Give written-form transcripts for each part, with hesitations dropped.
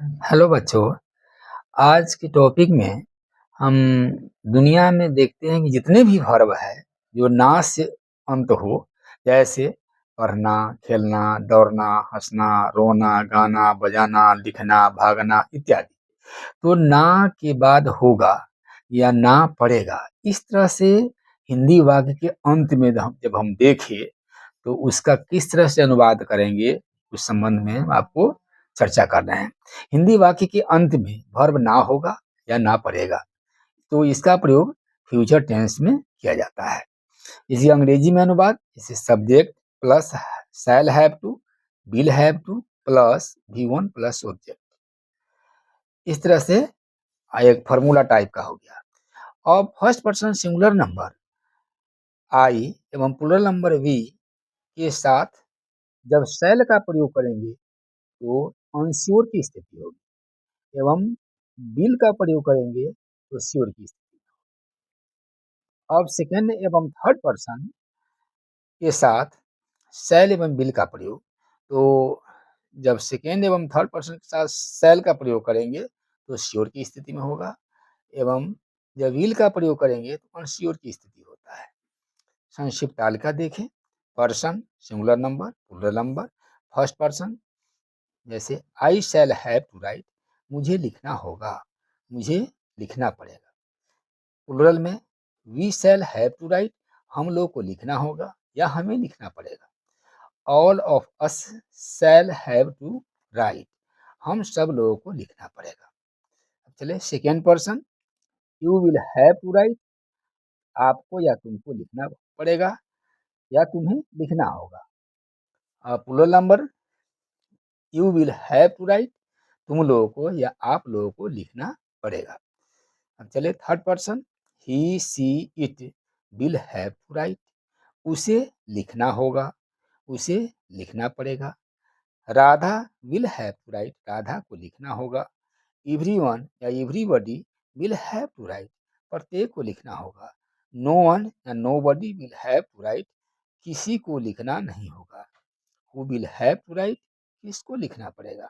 Hello बच्चों, आज के टॉपिक में हम दुनिया में देखते हैं कि जितने भी वर्ब है जो ना से अंत हो, जैसे पढ़ना, खेलना, दौड़ना, हंसना, रोना, गाना, बजाना, लिखना, भागना इत्यादि, तो ना के बाद होगा या ना पड़ेगा। इस तरह से हिंदी वाक्य के अंत में जब हम देखें तो उसका किस तरह से अनुवाद करेंगे उस संबंध में हम आपको चर्चा कर रहे हैं। हिंदी वाक्य के अंत में वर्ब ना होगा या ना पड़ेगा, तो इसका प्रयोग फ्यूचर टेंस में किया जाता है। इसी अंग्रेजी में अनुवाद इसे subject plus shall have to, will have to plus V1 plus object, इस तरह से एक फॉर्मूला टाइप का हो गया। अब फर्स्ट पर्सन सिंगुलर नंबर आई एवं प्लूरल नंबर वी के साथ जब शैल का प्रयोग करेंगे तो अनश्योर की स्थिति होगी, एवं विल का प्रयोग करेंगे तो श्योर की स्थिति। अब सेकेंड एवं थर्ड पर्सन के साथ शैल एवं विल का प्रयोग, तो जब सेकेंड एवं थर्ड पर्सन के साथ शैल का प्रयोग करेंगे तो श्योर की स्थिति में होगा, एवं जब विल का प्रयोग करेंगे तो अनश्योर की स्थिति होता है। संक्षिप्त तालिका देखें। Person singular number, plural number, first person जैसे I shall have to write, मुझे लिखना होगा, मुझे लिखना पड़ेगा। प्लूरल में we shall have to write, हम लोग को लिखना होगा या हमें लिखना पड़ेगा। All of us shall have to write, हम सब लोगों को लिखना पड़ेगा। चले second person, you will have to write, आपको या तुमको लिखना पड़ेगा या तुम्हें लिखना होगा। Plural number, you will have to write, तुम लोगों को या आप लोगों को लिखना पड़ेगा। अब चले third person, he she it will have to write, उसे लिखना होगा, उसे लिखना पड़ेगा। Radha will have to write, Radha को लिखना होगा। एवरीवन या everybody will have to write, प्रत्येक को लिखना होगा। नो वन या nobody will have to write, किसी को लिखना नहीं होगा। Who will have to write, किसको लिखना पड़ेगा।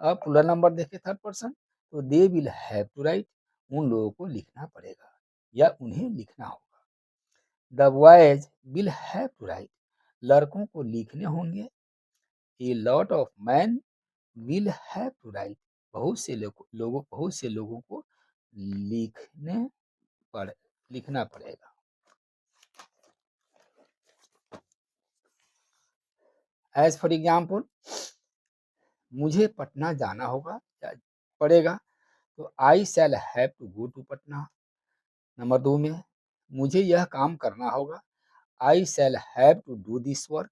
अब प्लूरल नंबर देखें थर्ड पर्सन, तो they will have to write, उन लोगों को लिखना पड़ेगा या उन्हें लिखना होगा। The boys will have to write, लड़कों को लिखने होंगे। A lot of man will have to write, बहुत से लोगों को लिखने लिखना पड़ेगा। एज फॉर एग्जाम्पल, मुझे पटना जाना होगा या पड़ेगा, तो I shall have to go to Patna. Number 2 में, मुझे यह काम करना होगा, I shall have to do this work,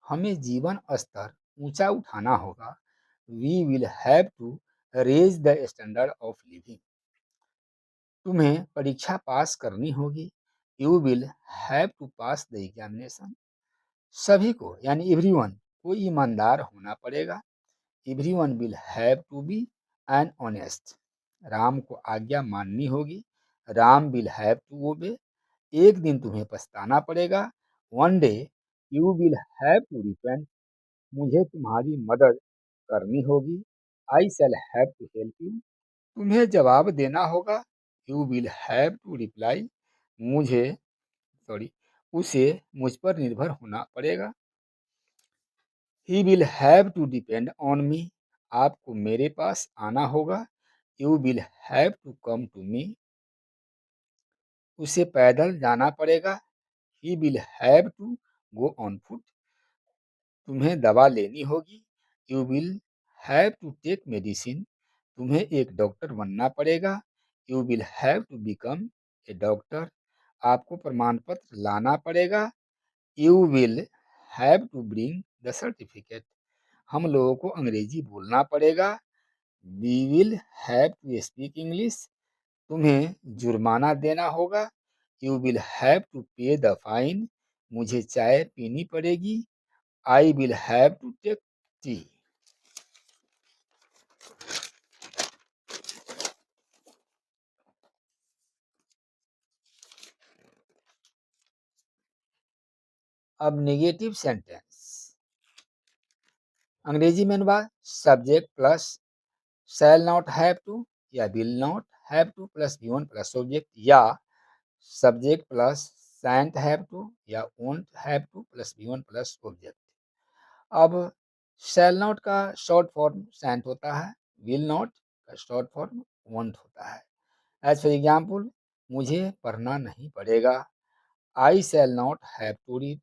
हमें जीवन स्तर ऊंचा उठाना होगा, we will have to raise the standard of living, तुम्हें परीक्षा पास करनी होगी, you will have to pass the examination, सभी को यानी एवरीवन को ईमानदार होना पड़ेगा, everyone will have to be an honest, Ram को आज्ञा माननी होगी, राम विल हैव टू ओबे, एक दिन तुम्हें पछताना पड़ेगा, one day you will have to repent, मुझे तुम्हारी मदद करनी होगी, I shall have to help you, तुम्हें जवाब देना होगा, you will have to reply, मुझे सॉरी उसे मुझ पर निर्भर होना पड़ेगा। He will have to depend on me, आपको मेरे पास आना होगा, you will have to come to me, उसे पैदल जाना पड़ेगा, he will have to go on foot, तुम्हें दवा लेनी होगी, you will have to take medicine, तुम्हें एक डॉक्टर बनना पड़ेगा, you will have to become a doctor, आपको प्रमाण पत्र लाना पड़ेगा, you will have to bring the certificate, हम लोगों को अंग्रेजी बोलना पड़ेगा, we will have to speak English, तुम्हें जुर्माना देना होगा, you will have to pay the fine, मुझे चाय पीनी पड़ेगी, I will have to take tea. अब नेगेटिव सेंटेंस, अंग्रेजी में अनुवाद subject plus shall not have to या will not have to plus V one plus object, या subject plus shan't have to या won't have to plus V one plus object. अब shall not का short form shan't होता है, will not का short form won't होता है। As for example, मुझे पढ़ना नहीं पड़ेगा, I shall not have to read,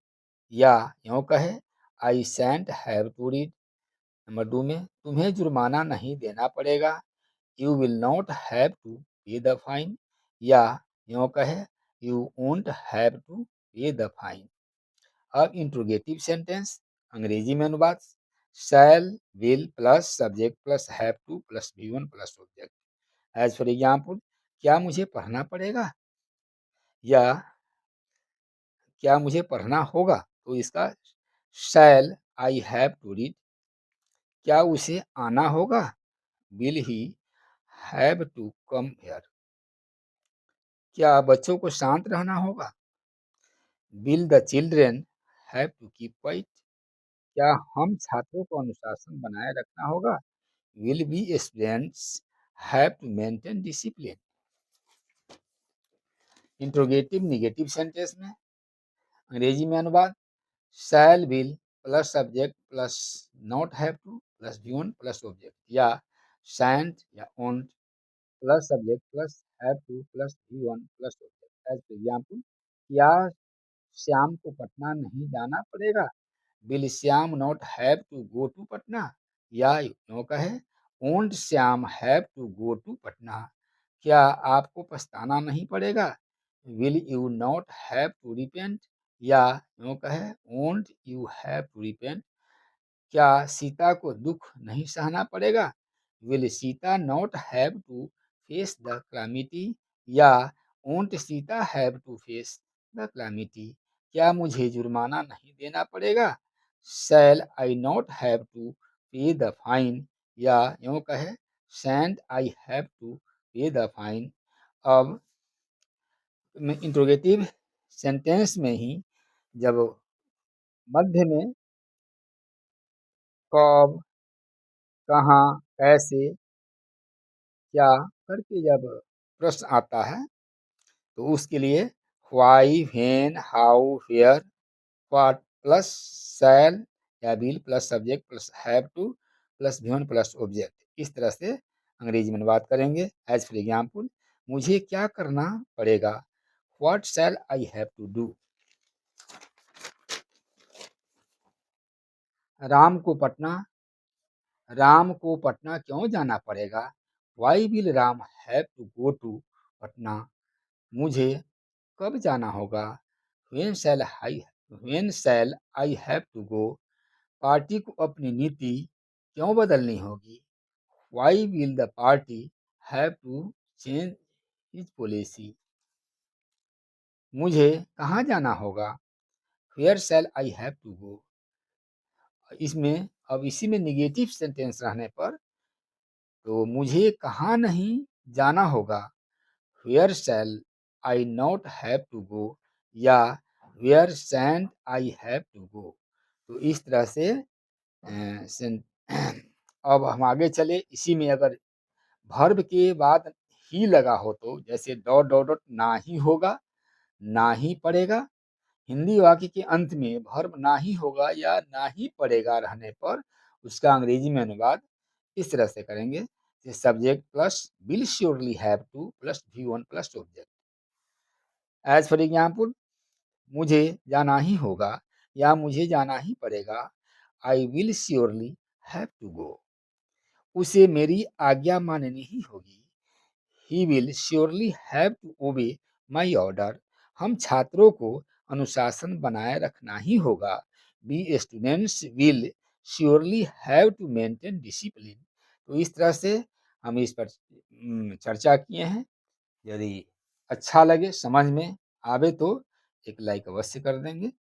या यूँ कहे I shan't have to read. Number 2 में, तुम्हें जुर्माना नहीं देना पड़ेगा, you will not have to pay the fine, या यूँ कहे you won't have to pay the fine. अब इंट्रोगेटिव सेंटेंस अंग्रेजी में अनुवाद, shall will plus subject plus have to plus V one plus object. As for example, क्या मुझे पढ़ना पड़ेगा या क्या मुझे पढ़ना होगा, तो इसका shall I have to read. क्या उसे आना होगा, will he have to come here. क्या बच्चों को शांत रहना होगा, will the children have to keep quiet. क्या हम छात्रों को अनुशासन बनाए रखना होगा, will we students have to maintain discipline. Interrogative negative sentence में अंग्रेजी में अनुवाद, shall will plus subject plus not have to plus V one plus object, या शैंट या ओंट plus subject plus have to plus V one plus object. As example, क्या श्याम को पटना नहीं जाना पड़ेगा, will Shyam not have to go to Patna, या यूँ कहे won't Shyam have to go to Patna. क्या आपको पछताना नहीं पड़ेगा, will you not have to repent, या यूँ कहे won't you have to repent. क्या सीता को दुख नहीं सहना पड़ेगा, will Sita not have to face the calamity, या won't Sita have to face the calamity. क्या मुझे जुर्माना नहीं देना पड़ेगा, shall I not have to pay the fine, या यूँ कहे shan't I have to pay the fine. अब इंट्रोगेटिव सेंटेंस में ही जब मध्य में कब, कहाँ, कैसे, क्या करके जब प्रश्न आता है, तो उसके लिए why, when, how, where, what plus shall या will plus subject plus have to plus V plus object, इस तरह से अंग्रेजी में बात करेंगे। एज फॉर एग्जाम्पल, मुझे क्या करना पड़ेगा, what shall I have to do. Ram को पटना राम को पटना क्यों जाना पड़ेगा, why will Ram have to go to Patna. मुझे कब जाना होगा, when shall I have to go. Party को अपनी नीति क्यों बदलनी होगी, why will the party have to change is policy. मुझे कहाँ जाना होगा, where shall I have to go. इसमें अब इसी में निगेटिव सेंटेंस रहने पर, तो मुझे कहाँ नहीं जाना होगा, where shall I not have to go, या where shan't I have to go. तो इस तरह से अब हम आगे चले, इसी में अगर वर्ब के बाद ही लगा हो, तो जैसे डॉट डॉट डॉट ना ही होगा, ना ही पड़ेगा। हिंदी वाक्य के अंत में वर्ब ना ही होगा या ना ही पड़ेगा रहने पर उसका अंग्रेजी में अनुवाद इस तरह से करेंगे, subject plus will surely have to plus V one plus object. As for example, मुझे जाना ही होगा या मुझे जाना ही पड़ेगा, I will surely have to go. उसे मेरी आज्ञा माननी ही होगी, he will surely have to obey my order. हम छात्रों को अनुशासन बनाए रखना ही होगा, we students will surely have to maintain discipline. तो इस तरह से हम इस पर चर्चा किए हैं। यदि अच्छा लगे, समझ में आवे, तो एक लाइक अवश्य कर देंगे।